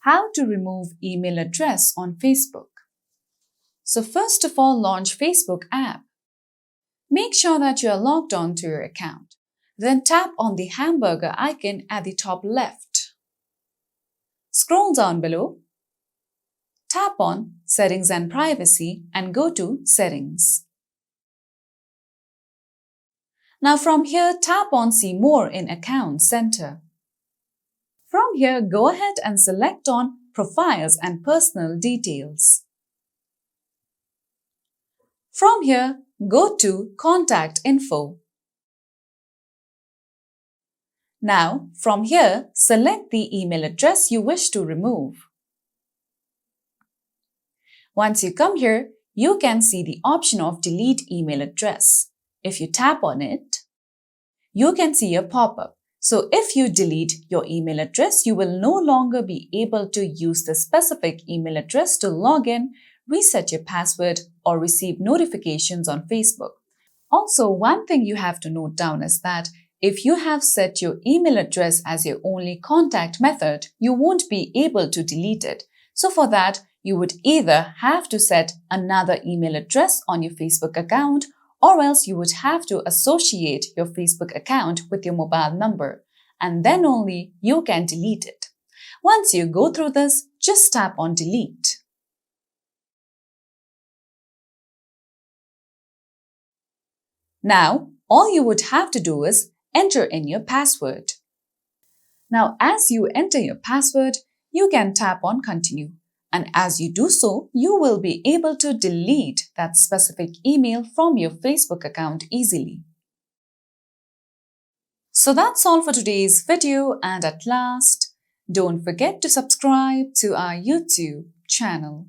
How to remove email address on Facebook. So first of all, launch Facebook app. Make sure that you are logged on to your account. Then tap on the hamburger icon at the top left. Scroll down below. Tap on Settings and Privacy and go to Settings. Now from here, tap on See More in Account Center. From here, go ahead and select on Profiles and Personal Details. From here, go to Contact Info. Now, from here, select the email address you wish to remove. Once you come here, you can see the option of Delete Email Address. If you tap on it, you can see a pop-up. So if you delete your email address, you will no longer be able to use the specific email address to log in, reset your password, or receive notifications on Facebook. Also, one thing you have to note down is that if you have set your email address as your only contact method, you won't be able to delete it. So for that, you would either have to set another email address on your Facebook account, or else you would have to associate your Facebook account with your mobile number, and then only you can delete it. Once you go through this, just tap on Delete. Now, all you would have to do is enter in your password. Now, as you enter your password, you can tap on Continue. And as you do so, you will be able to delete that specific email from your Facebook account easily. So that's all for today's video, and at last, don't forget to subscribe to our YouTube channel.